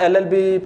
LLB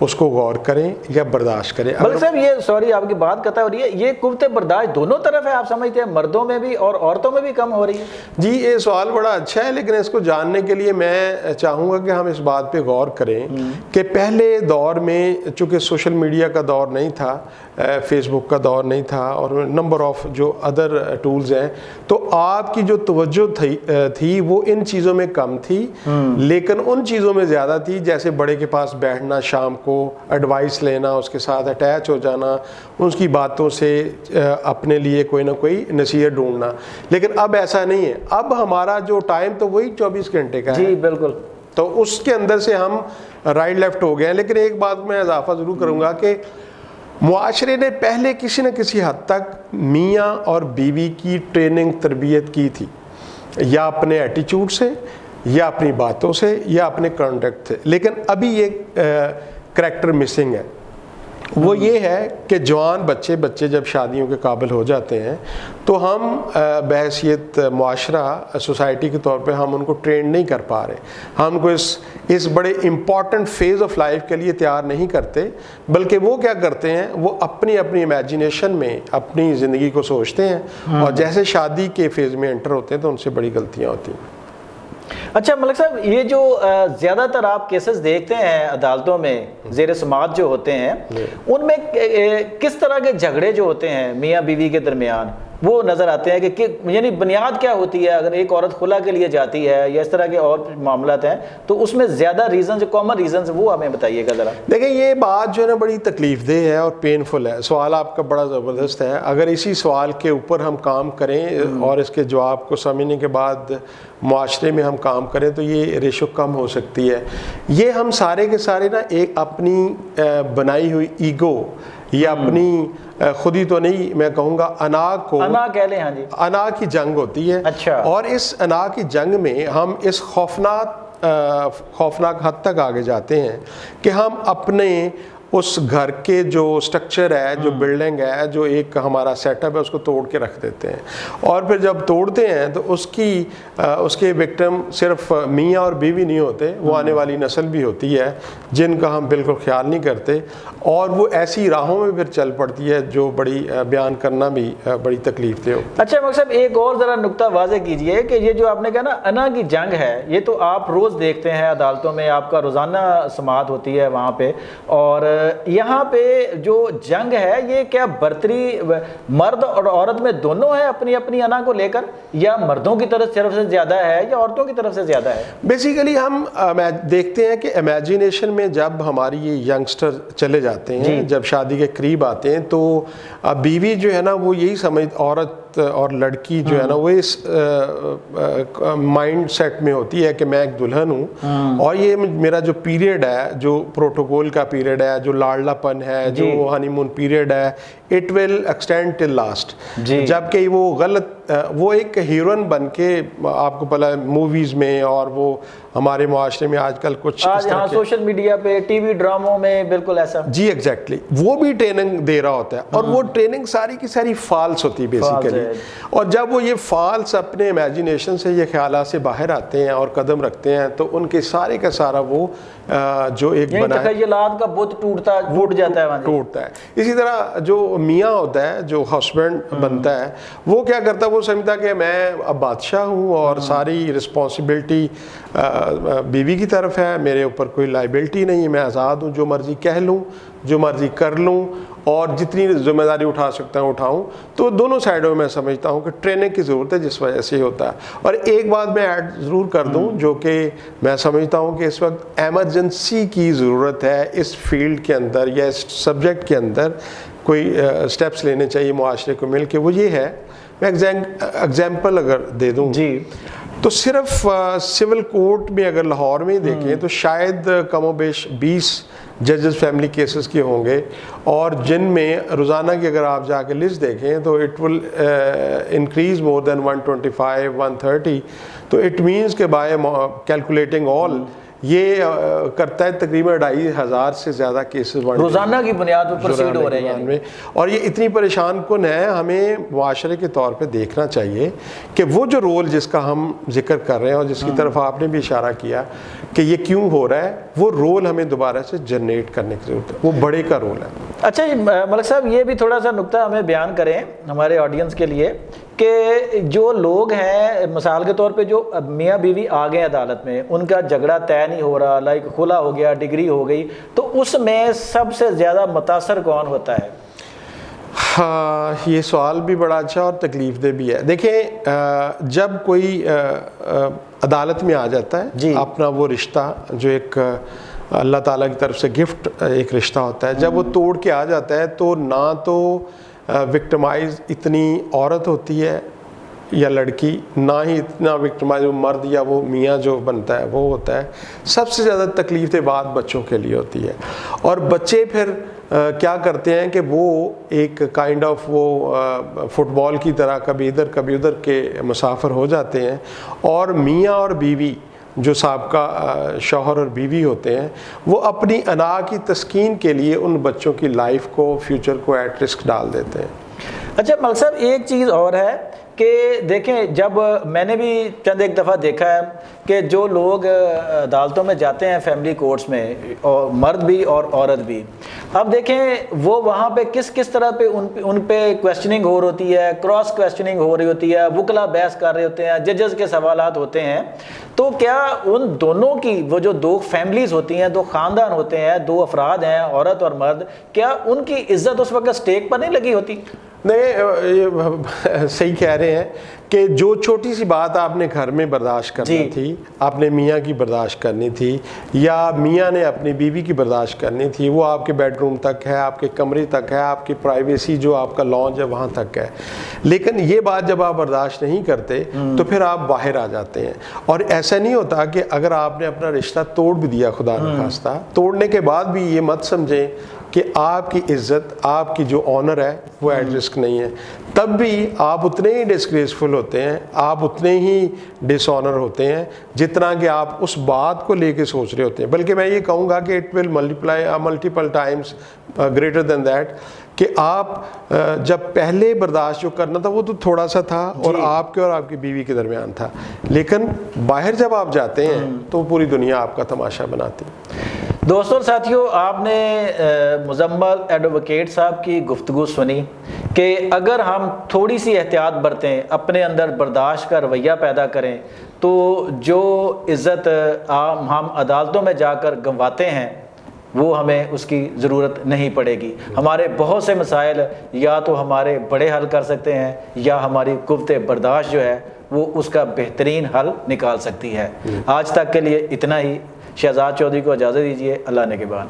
اس کو غور کریں یا برداشت کریں. ملک صاحب یہ سوری آپ کی بات کرتا ہے، اور یہ قوت برداشت دونوں طرف ہے، آپ سمجھتے ہیں مردوں میں بھی اور عورتوں میں بھی کم ہو رہی ہے؟ جی یہ سوال بڑا اچھا ہے، لیکن اس کو جاننے کے لیے میں چاہوں گا کہ ہم اس بات پہ غور کریں کہ پہلے دور میں چونکہ سوشل میڈیا کا دور نہیں تھا، فیس بک کا دور نہیں تھا، اور نمبر آف جو ادر ٹولز ہیں، تو آپ کی جو توجہ تھی وہ ان چیزوں میں کم تھی، لیکن ان چیزوں میں زیادہ تھی جیسے بڑے کے پاس بیٹھنا، شام کو ایڈوائس لینا، اس کے ساتھ اٹیچ ہو جانا، اس کی باتوں سے اپنے لیے کوئی نہ کوئی نصیحت ڈھونڈنا. لیکن اب ایسا نہیں ہے، اب ہمارا جو ٹائم تو وہی 24 گھنٹے کا ہے. جی بالکل. تو اس کے اندر سے ہم رائٹ لیفٹ ہو گئے ہیں. لیکن ایک بات میں اضافہ ضرور کروں گا کہ معاشرے نے پہلے کسی نہ کسی حد تک میاں اور بیوی کی ٹریننگ تربیت کی تھی، یا اپنے ایٹیچیوڈ سے، یا اپنی باتوں سے، یا اپنے کانڈکٹ سے. لیکن ابھی یہ کریکٹر مسنگ ہے. وہ یہ ہے کہ جوان بچے جب شادیوں کے قابل ہو جاتے ہیں تو ہم بحیثیت معاشرہ، سوسائٹی کے طور پہ ہم ان کو ٹرین نہیں کر پا رہے. ہم کو اس بڑے امپورٹنٹ فیز آف لائف کے لیے تیار نہیں کرتے، بلکہ وہ کیا کرتے ہیں، وہ اپنی امیجینیشن میں اپنی زندگی کو سوچتے ہیں، اور جیسے شادی کے فیز میں انٹر ہوتے ہیں تو ان سے بڑی غلطیاں ہوتی ہیں. اچھا ملک صاحب، یہ جو زیادہ تر آپ کیسز دیکھتے ہیں عدالتوں میں زیر سماعت جو ہوتے ہیں، ان میں کس طرح کے جھگڑے جو ہوتے ہیں میاں بیوی کے درمیان وہ نظر آتے ہیں کہ یعنی بنیاد کیا ہوتی ہے؟ اگر ایک عورت خلا کے لیے جاتی ہے یا اس طرح کے اور معاملات ہیں تو اس میں زیادہ ریزنز، کامن ریزنز وہ ہمیں بتائیے گا ذرا. دیکھیں یہ بات جو ہے نا بڑی تکلیف دہ ہے اور پینفل ہے. سوال آپ کا بڑا زبردست ہے. اگر اسی سوال کے اوپر ہم کام کریں اور اس کے جواب کو سمجھنے کے بعد معاشرے میں ہم کام کریں تو یہ ریشو کم ہو سکتی ہے. یہ ہم سارے کے سارے نا ایک اپنی بنائی ہوئی ایگو یا اپنی خود ہی تو نہیں، میں کہوں گا انا کہہ لیں، ہاں جی، انا کی جنگ ہوتی ہے. اچھا. اور اس انا کی جنگ میں ہم اس خوفناک حد تک آگے جاتے ہیں کہ ہم اپنے اس گھر کے جو سٹرکچر ہے، جو بلڈنگ ہے، جو ایک ہمارا سیٹ اپ ہے، اس کو توڑ کے رکھ دیتے ہیں. اور پھر جب توڑتے ہیں تو اس کے وکٹم صرف میاں اور بیوی نہیں ہوتے، وہ آنے والی نسل بھی ہوتی ہے جن کا ہم بالکل خیال نہیں کرتے، اور وہ ایسی راہوں میں پھر چل پڑتی ہے جو بڑی بیان کرنا بھی بڑی تکلیف دہ ہو. اچھا ملک صاحب، ایک اور ذرا نقطہ واضح کیجئے کہ یہ جو آپ نے کہا نا انا کی جنگ ہے، یہ تو آپ روز دیکھتے ہیں عدالتوں میں، آپ کا روزانہ سماعت ہوتی ہے وہاں پہ، اور یہاں پہ جو جنگ ہے یہ کیا برتری مرد اور عورت میں دونوں ہے اپنی اپنی انا کو لے کر، یا مردوں کی طرف سے زیادہ ہے یا عورتوں کی طرف سے زیادہ ہے؟ بیسیکلی ہم دیکھتے ہیں کہ امیجینیشن میں جب ہماری یہ ینگسٹر چلے جاتے ہیں، جب شادی کے قریب آتے ہیں تو بیوی جو ہے نا وہ یہی عورت اور لڑکی جو ہے نا وہ اس مائنڈ سیٹ میں ہوتی ہے کہ میں ایک دلہن ہوں، اور یہ میرا جو پیریڈ ہے، جو پروٹوکول کا پیریڈ ہے، جو لاڑلا پن ہے، جو ہنی مون پیریڈ ہے، it will extend till last. جبکہ وہ ایک ہیروئن بن کے آپ کو پتا موویز میں اور وہ ہمارے معاشرے میں آج کل کچھ سوشل میڈیا پہ، ٹی وی ڈراموں میں بالکل ایسا. جی ایگزیکٹلی، وہ بھی ٹریننگ دے رہا ہوتا ہے، اور وہ ٹریننگ ساری کی ساری فالس ہوتی ہے بیسیکلی. اور جب وہ یہ فالس اپنے امیجینیشن سے، یہ خیالات سے باہر آتے ہیں اور قدم رکھتے ہیں تو ان کے سارے کا سارا وہ جو ایک بنا تخیلات کا بت ٹوٹ جاتا ہے. اسی طرح جو میاں ہوتا ہے، جو ہسبینڈ بنتا ہے، وہ کیا کرتا ہے، وہ سمجھتا کہ میں اب بادشاہ ہوں اور ساری رسپانسبلٹی بیوی کی طرف ہے، میرے اوپر کوئی لائبلٹی نہیں ہے، میں آزاد ہوں، جو مرضی کہہ لوں، جو مرضی کر لوں، اور جتنی ذمہ داری اٹھا سکتا ہوں اٹھاؤں. تو دونوں سائڈوں میں سمجھتا ہوں کہ ٹریننگ کی ضرورت ہے، جس وجہ سے ہوتا ہے. اور ایک بات میں ایڈ ضرور کر دوں جو کہ میں سمجھتا ہوں کہ اس وقت ایمرجنسی کی ضرورت ہے اس فیلڈ کے اندر یا اس سبجیکٹ کے اندر کوئی سٹیپس لینے چاہیے معاشرے کو مل کے. وہ یہ ہے، میں ایگزامپل اگر دے دوں تو صرف سول کورٹ میں اگر لاہور میں دیکھیں تو شاید کم و بیش 20 ججز فیملی کیسز کے ہوں گے، اور جن میں روزانہ کی اگر آپ جا کے لسٹ دیکھیں تو اٹ ول انکریز مور دین 125 130. تو اٹ مینس کہ بائی کیلکولیٹنگ آل یہ کرتا ہے تقریباً 2500 سے زیادہ کیسز روزانہ کی بنیاد پر پروسیڈ ہو رہے ہیں، اور یہ اتنی پریشان کن ہے. ہمیں معاشرے کے طور پہ دیکھنا چاہیے کہ وہ جو رول جس کا ہم ذکر کر رہے ہیں اور جس کی طرف آپ نے بھی اشارہ کیا کہ یہ کیوں ہو رہا ہے، وہ رول ہمیں دوبارہ سے جنریٹ کرنے کی ضرورت ہے. وہ بڑے کا رول ہے. اچھا ملک صاحب، یہ بھی تھوڑا سا نقطہ ہمیں بیان کریں ہمارے آڈینس کے لیے کہ جو لوگ ہیں مثال کے طور پہ جو میاں بیوی آ گئے عدالت میں، ان کا جھگڑا طے نہیں ہو رہا، لائک خلا ہو گیا، ڈگری ہو گئی، تو اس میں سب سے زیادہ متاثر کون ہوتا ہے؟ ہاں، یہ سوال بھی بڑا اچھا اور تکلیف دہ بھی ہے. دیکھیں، جب کوئی عدالت میں آ جاتا ہے اپنا وہ رشتہ جو ایک اللہ تعالیٰ کی طرف سے گفٹ ایک رشتہ ہوتا ہے، جب وہ توڑ کے آ جاتا ہے تو نہ تو وکٹمائز اتنی عورت ہوتی ہے یا لڑکی، نہ ہی اتنا وکٹمائز وہ مرد یا وہ میاں جو بنتا ہے وہ ہوتا ہے. سب سے زیادہ تکلیف دہ بات بچوں کے لیے ہوتی ہے. اور بچے پھر کیا کرتے ہیں کہ وہ ایک کائنڈ آف وہ فٹ بال کی طرح کبھی ادھر کبھی ادھر کے مسافر ہو جاتے ہیں، اور میاں اور بیوی جو سابقہ شوہر اور بیوی ہوتے ہیں وہ اپنی انا کی تسکین کے لیے ان بچوں کی لائف کو، فیوچر کو ایٹ رسک ڈال دیتے ہیں. اچھا ملک صاحب، ایک چیز اور ہے کہ دیکھیں، جب میں نے بھی چند ایک دفعہ دیکھا ہے کہ جو لوگ عدالتوں میں جاتے ہیں فیملی کورٹس میں، اور مرد بھی اور عورت بھی، اب دیکھیں وہ وہاں پہ کس طرح پہ ان پہ کویسچننگ ہو رہی ہوتی ہے، کراس کویسچننگ ہو رہی ہوتی ہے، وکلا بحث کر رہے ہوتے ہیں، ججز کے سوالات ہوتے ہیں. تو کیا ان دونوں کی وہ جو دو فیملیز ہوتی ہیں، دو خاندان ہوتے ہیں، دو افراد ہیں عورت اور مرد، کیا ان کی عزت اس وقت اسٹیک پر نہیں لگی ہوتی؟ نہیں، صحیح کہہ رہے ہیں کہ جو چھوٹی سی بات آپ نے گھر میں برداشت کرنی تھی، اپنے میاں کی برداشت کرنی تھی، یا میاں نے اپنی بیوی کی برداشت کرنی تھی، وہ آپ کے بیڈ روم تک ہے، آپ کے کمرے تک ہے، آپ کی پرائیویسی جو آپ کا لانج ہے وہاں تک ہے. لیکن یہ بات جب آپ برداشت نہیں کرتے تو پھر آپ باہر آ جاتے ہیں. اور ایسا نہیں ہوتا کہ اگر آپ نے اپنا رشتہ توڑ بھی دیا، خدا نخواستہ، توڑنے کے بعد بھی یہ مت سمجھیں کہ آپ کی عزت، آپ کی جو آنر ہے وہ ایٹ رسک نہیں ہے. تب بھی آپ اتنے ہی ڈسگریسفل ہوتے ہیں، آپ اتنے ہی ڈس آنر ہوتے ہیں جتنا کہ آپ اس بات کو لے کے سوچ رہے ہوتے ہیں. بلکہ میں یہ کہوں گا کہ it will multiple Times greater than that, کہ آپ جب پہلے برداشت جو کرنا تھا وہ تو تھوڑا سا تھا اور آپ کے اور آپ کی بیوی کے درمیان تھا، لیکن باہر جب آپ جاتے ہیں تو پوری دنیا آپ کا تماشا بناتی. دوستوں اور ساتھیوں، آپ نے مزمل ایڈوکیٹ صاحب کی گفتگو سنی کہ اگر ہم تھوڑی سی احتیاط برتیں، اپنے اندر برداشت کا رویہ پیدا کریں، تو جو عزت ہم عدالتوں میں جا کر گنواتے ہیں وہ ہمیں اس کی ضرورت نہیں پڑے گی. ہمارے بہت سے مسائل یا تو ہمارے بڑے حل کر سکتے ہیں، یا ہماری قوت برداشت جو ہے وہ اس کا بہترین حل نکال سکتی ہے. آج تک کے لیے اتنا ہی. شہزاد چودھری کو اجازت دیجیے. اللہ نگہبان.